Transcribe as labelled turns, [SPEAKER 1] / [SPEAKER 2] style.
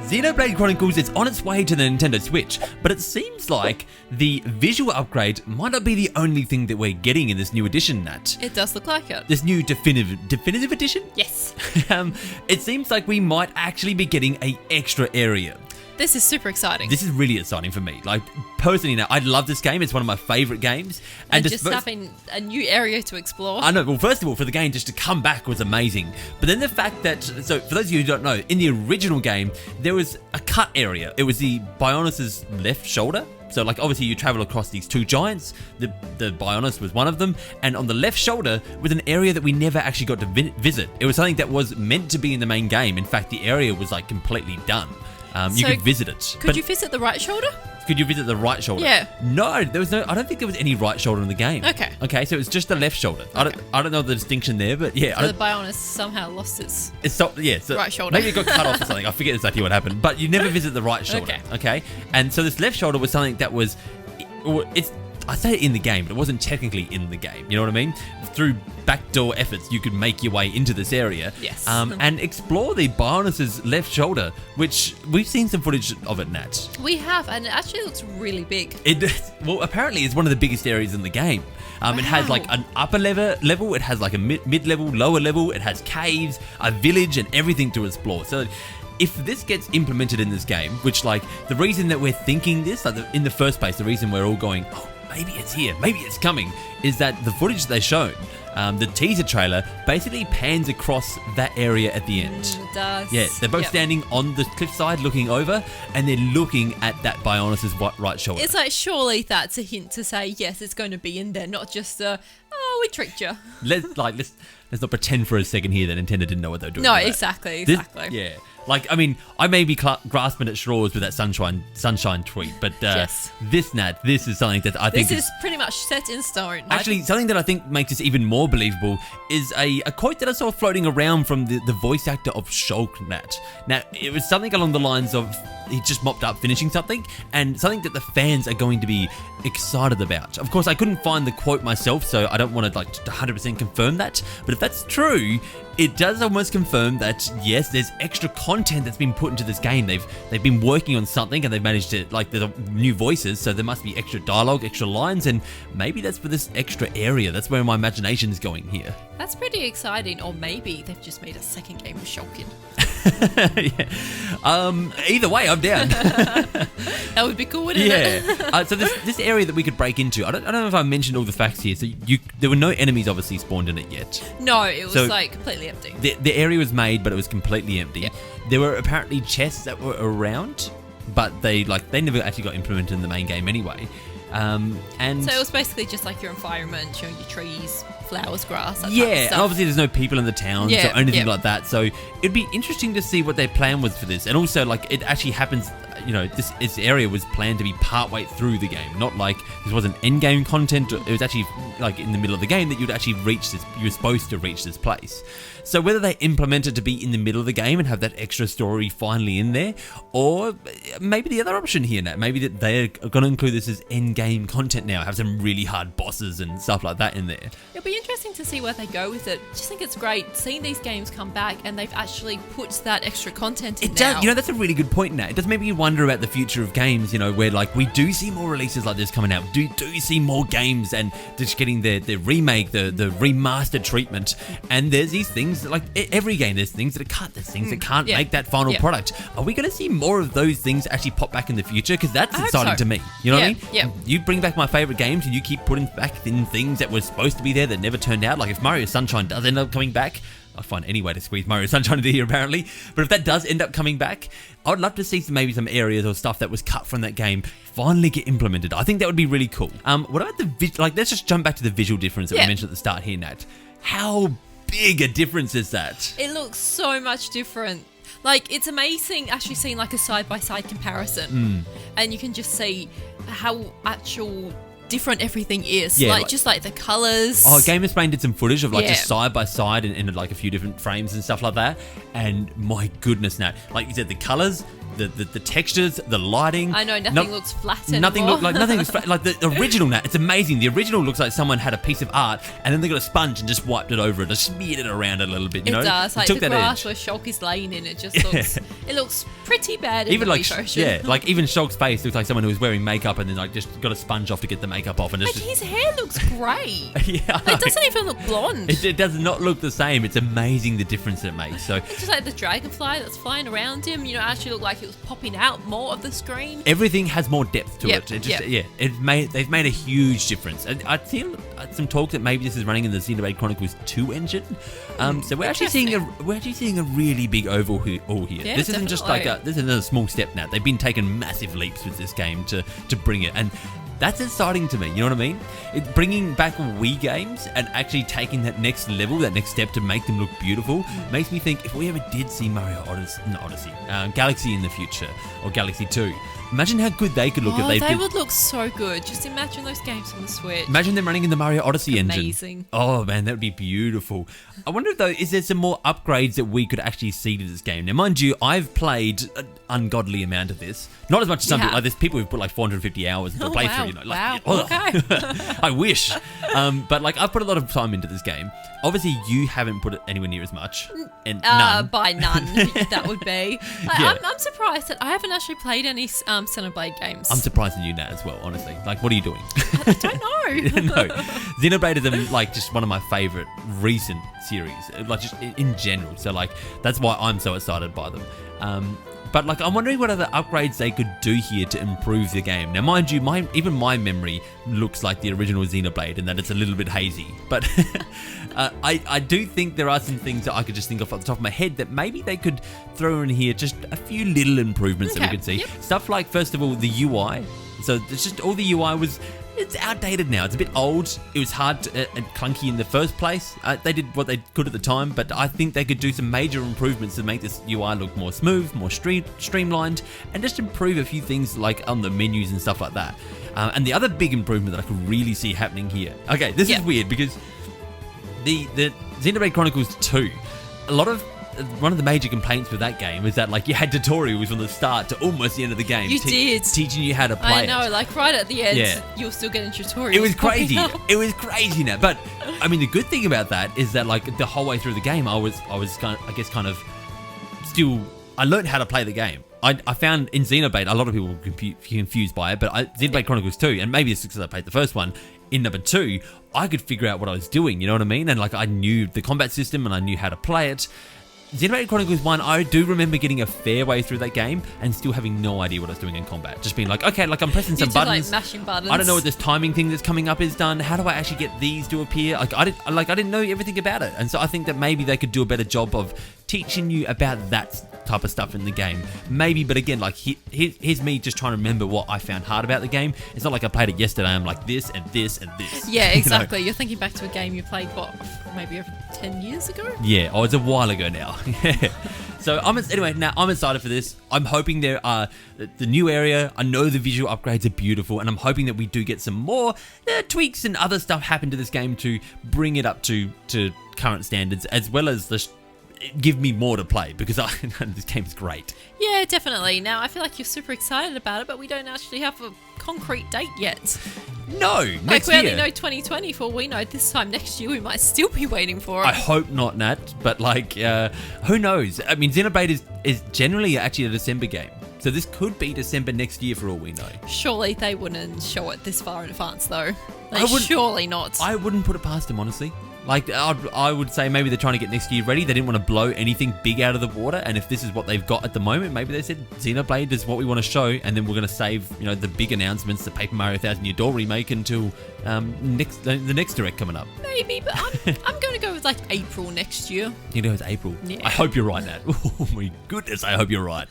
[SPEAKER 1] Xenoblade Chronicles is on its way to the Nintendo Switch, but it seems like the visual upgrade might not be the only thing that we're getting in this new edition, Nat.
[SPEAKER 2] It does look like it.
[SPEAKER 1] This new definitive edition?
[SPEAKER 2] Yes.
[SPEAKER 1] It seems like we might actually be getting an extra area.
[SPEAKER 2] This is super exciting.
[SPEAKER 1] This is really exciting for me. Like, personally now, I love this game. It's one of my favourite games.
[SPEAKER 2] And just having a new area to explore.
[SPEAKER 1] I know. Well, first of all, for the game just to come back was amazing. But then the fact that, so for those of you who don't know, in the original game, there was a cut area. It was the Bionis Left Shoulder. So, like, obviously you travel across these two giants. The Bionis was one of them. And on the left shoulder was an area that we never actually got to visit. It was something that was meant to be in the main game. In fact, the area was, like, completely done. You could visit it.
[SPEAKER 2] Could you visit the right shoulder?
[SPEAKER 1] Could you visit the right shoulder?
[SPEAKER 2] Yeah.
[SPEAKER 1] No, there was no. I don't think there was any right shoulder in the game.
[SPEAKER 2] Okay.
[SPEAKER 1] Okay, so it's just the left shoulder. Okay. I don't know the distinction there, but yeah.
[SPEAKER 2] So the Bionis somehow lost its
[SPEAKER 1] so
[SPEAKER 2] right shoulder.
[SPEAKER 1] Maybe it got cut off or something. I forget exactly what happened. But you never visit the right shoulder. Okay. And so this left shoulder was something that was, I say it in the game, but it wasn't technically in the game. You know what I mean? Through backdoor efforts, you could make your way into this area.
[SPEAKER 2] Yes.
[SPEAKER 1] And explore the Bionis' left shoulder, which we've seen some footage of it, Nat.
[SPEAKER 2] We have, and it actually looks really big.
[SPEAKER 1] Well, apparently it's one of the biggest areas in the game. It has like an upper level, it has like a mid-level, lower level, it has caves, a village, and everything to explore. So if this gets implemented in this game, which, like, the reason that we're thinking this, like, in the first place, the reason we're all going, oh, maybe it's here, maybe it's coming, is that the footage they showed, the teaser trailer, basically pans across that area at the end.
[SPEAKER 2] It does.
[SPEAKER 1] Yeah, they're both standing on the cliffside looking over, and they're looking at that Bionis' right shoulder.
[SPEAKER 2] It's like, surely that's a hint to say, yes, it's going to be in there, not just we tricked you.
[SPEAKER 1] Let's not pretend for a second here that Nintendo didn't know what they were doing.
[SPEAKER 2] No, exactly.
[SPEAKER 1] Yeah. Like, I mean, I may be grasping at straws with that sunshine tweet, but
[SPEAKER 2] yes.
[SPEAKER 1] This is something that I think
[SPEAKER 2] is pretty much set in stone.
[SPEAKER 1] Actually, something that I think makes this even more believable is a quote that I saw floating around from the voice actor of Shulk, Nat. Now, it was something along the lines of he just mopped up finishing something, and something that the fans are going to be excited about. Of course, I couldn't find the quote myself, so I don't want to, like, 100% confirm that, but if that's true, it does almost confirm that, yes, there's extra content that's been put into this game. They've been working on something, and they've managed to, like, there's new voices, so there must be extra dialogue, extra lines, and maybe that's for this extra area. That's where my imagination is going here.
[SPEAKER 2] That's pretty exciting, or maybe they've just made a second game of Shulkin.
[SPEAKER 1] Yeah. Either way, I'm down.
[SPEAKER 2] That would be cool, wouldn't it?
[SPEAKER 1] Yeah. So this area that we could break into, I don't know if I mentioned all the facts here. So there were no enemies obviously spawned in it yet.
[SPEAKER 2] No, it was like completely empty.
[SPEAKER 1] The area was made, but it was completely empty.
[SPEAKER 2] Yep.
[SPEAKER 1] There were apparently chests that were around, but they never actually got implemented in the main game anyway. And
[SPEAKER 2] so it was basically just like your environment, showing your trees, flowers, grass, that type of
[SPEAKER 1] and
[SPEAKER 2] stuff.
[SPEAKER 1] obviously there's no people in the towns or anything like that, so it'd be interesting to see what their plan was for this. And also, like, it actually happens, you know, this area was planned to be partway through the game, not like this wasn't end game content. It was actually like in the middle of the game that you'd actually reach this, you were supposed to reach this place. So whether they implement it to be in the middle of the game and have that extra story finally in there, or maybe the other option here, Nat, maybe that they're going to include this as end game content now, have some really hard bosses and stuff like that in there.
[SPEAKER 2] It'll be interesting to see where they go with it. Just think it's great seeing these games come back and they've actually put that extra content in now.
[SPEAKER 1] You know, that's a really good point, Nat. It does make me wonder about the future of games, you know, where, like, we do see more releases like this coming out. We do see more games and just getting the remake, the remastered treatment. And there's these things, like every game, there's things that are cut, there's things that can't make that final product. Are we going to see more of those things actually pop back in the future? Because that's exciting to me. You know what I mean?
[SPEAKER 2] Yeah.
[SPEAKER 1] You bring back my favorite games and you keep putting back in things that were supposed to be there that never turned out. Like if Mario Sunshine does end up coming back, I'd find any way to squeeze Mario Sunshine into here apparently. But if that does end up coming back, I'd love to see maybe some areas or stuff that was cut from that game finally get implemented. I think that would be really cool. What about let's just jump back to the visual difference that we mentioned at the start here, Nat. How big a difference is that?
[SPEAKER 2] It looks so much different. Like, it's amazing actually seeing like a side-by-side comparison. And you can just see how actual different everything is.
[SPEAKER 1] Yeah,
[SPEAKER 2] just like the colours.
[SPEAKER 1] Oh, Game Explained did some footage of just side by side in like a few different frames and stuff like that. And my goodness, Nat, like you said, the colours, the textures, the lighting.
[SPEAKER 2] I know, nothing looks flat anymore.
[SPEAKER 1] Nothing looks flat. Like the original, Nat, it's amazing. The original looks like someone had a piece of art and then they got a sponge and just wiped it over it, just smeared it around a little bit. You know,
[SPEAKER 2] it does. Like the grass where Shulk is laying in, it just looks It looks pretty bad in
[SPEAKER 1] Even
[SPEAKER 2] the
[SPEAKER 1] like
[SPEAKER 2] Wii version.
[SPEAKER 1] yeah, like even Shulk's face looks like someone who was wearing makeup and then like just got a sponge off to get the makeup off, and it's
[SPEAKER 2] Like,
[SPEAKER 1] just
[SPEAKER 2] his hair looks grey.
[SPEAKER 1] yeah,
[SPEAKER 2] It doesn't even look blonde.
[SPEAKER 1] it does not look the same. It's amazing the difference it makes. So
[SPEAKER 2] It's just like the dragonfly that's flying around him, actually looked like it was popping out more of the screen.
[SPEAKER 1] everything has more depth to
[SPEAKER 2] Yep,
[SPEAKER 1] it. It just
[SPEAKER 2] yep.
[SPEAKER 1] they've made a huge difference. And I've seen some talk that maybe this is running in the Xenoblade Chronicles 2 engine. So we're actually seeing a really big overhaul here.
[SPEAKER 2] Yeah,
[SPEAKER 1] This isn't just like
[SPEAKER 2] definitely.
[SPEAKER 1] this is another small step now. They've been taking massive leaps with this game to bring it, and that's exciting to me. You know what I mean? Bringing back Wii games and actually taking that next level, that next step to make them look beautiful, makes me think if we ever did see Mario Galaxy in the future, or Galaxy 2, imagine how good they could look if
[SPEAKER 2] They would look so good. Just imagine those games on the Switch.
[SPEAKER 1] Imagine them running in the Mario Odyssey engine.
[SPEAKER 2] Amazing.
[SPEAKER 1] Oh man, that would be beautiful. I wonder though, is there some more upgrades that we could actually see to this game? Now, mind you, I've played an ungodly amount of this. Not as much as some people. Like, there's people who've put like 450 hours into a playthrough.
[SPEAKER 2] Wow.
[SPEAKER 1] I wish. But like, I've put a lot of time into this game. Obviously, you haven't put it anywhere near as much. And none.
[SPEAKER 2] By none, that would be.
[SPEAKER 1] Yeah.
[SPEAKER 2] I'm surprised that I haven't actually played any Xenoblade games.
[SPEAKER 1] I'm surprised in you, Nat, as well, honestly. Like, what are you doing?
[SPEAKER 2] I don't know.
[SPEAKER 1] No, Xenoblade is like just one of my favorite recent series, like just in general. So like that's why I'm so excited by them. But like I'm wondering what other upgrades they could do here to improve the game. Now, mind you, even my memory looks like the original Xenoblade in that it's a little bit hazy. But I do think there are some things that I could just think of off the top of my head that maybe they could throw in here, just a few little improvements that we could see.
[SPEAKER 2] Yep.
[SPEAKER 1] Stuff like, first of all, the UI. So it's just all the UI it's outdated now. It's a bit old. It was hard and clunky in the first place. They did what they could at the time, but I think they could do some major improvements to make this UI look more smooth, more streamlined, and just improve a few things like on the menus and stuff like that. And the other big improvement that I could really see happening here. Okay, this is weird because the Xenoblade Chronicles 2, one of the major complaints with that game is that like you had tutorials from the start to almost the end of the game.
[SPEAKER 2] You did.
[SPEAKER 1] Teaching you how to play
[SPEAKER 2] I know, like right at the end,
[SPEAKER 1] Yeah.
[SPEAKER 2] you're still getting tutorials.
[SPEAKER 1] It was crazy.
[SPEAKER 2] popping up.
[SPEAKER 1] It was crazy now. But I mean, the good thing about that is that like the whole way through the game, I was kind of still. I learned how to play the game. I found in Xenoblade, a lot of people were confused by it, but Xenoblade Chronicles 2, and maybe it's because I played the first one, in number 2, I could figure out what I was doing, you know what I mean? And like I knew the combat system and I knew how to play it. Xenoblade Chronicles 1, I do remember getting a fair way through that game and still having no idea what I was doing in combat. Just being like, okay, like I'm pressing some buttons.
[SPEAKER 2] Like mashing buttons.
[SPEAKER 1] I don't know what this timing thing that's coming up is done. How do I actually get these to appear? I didn't know everything about it. And so I think that maybe they could do a better job of teaching you about that type of stuff in the game. Maybe, but again, like here's me just trying to remember what I found hard about the game. It's not like I played it yesterday. I'm like this and this and this.
[SPEAKER 2] Yeah, exactly.
[SPEAKER 1] You know?
[SPEAKER 2] You're thinking back to a game you played, maybe 10 years ago?
[SPEAKER 1] Yeah, it's a while ago now. So I'm excited for this. I'm hoping there are the new area. I know the visual upgrades are beautiful, and I'm hoping that we do get some more tweaks and other stuff happen to this game to bring it up to current standards, as well as give me more to play, because this game's great.
[SPEAKER 2] Yeah, definitely. Now, I feel like you're super excited about it, but we don't actually have a concrete date yet.
[SPEAKER 1] No, next
[SPEAKER 2] we only
[SPEAKER 1] year.
[SPEAKER 2] know 2020 for all we know. This time next year, we might still be waiting for it.
[SPEAKER 1] I hope not, Nat, but like, who knows? I mean, Xenoblade is generally actually a December game. So this could be December next year for all we know.
[SPEAKER 2] Surely they wouldn't show it this far in advance, though. Surely not.
[SPEAKER 1] I wouldn't put it past them, honestly. Like, I would say maybe they're trying to get next year ready. They didn't want to blow anything big out of the water. And if this is what they've got at the moment, maybe they said Xenoblade is what we want to show. And then we're going to save, the big announcements, the Paper Mario 1000 Year Door remake until the next Direct coming up.
[SPEAKER 2] Maybe, but I'm going to go with like April next year.
[SPEAKER 1] You know, it's April.
[SPEAKER 2] Yeah.
[SPEAKER 1] I hope you're right, Nat. Oh my goodness, I hope you're right.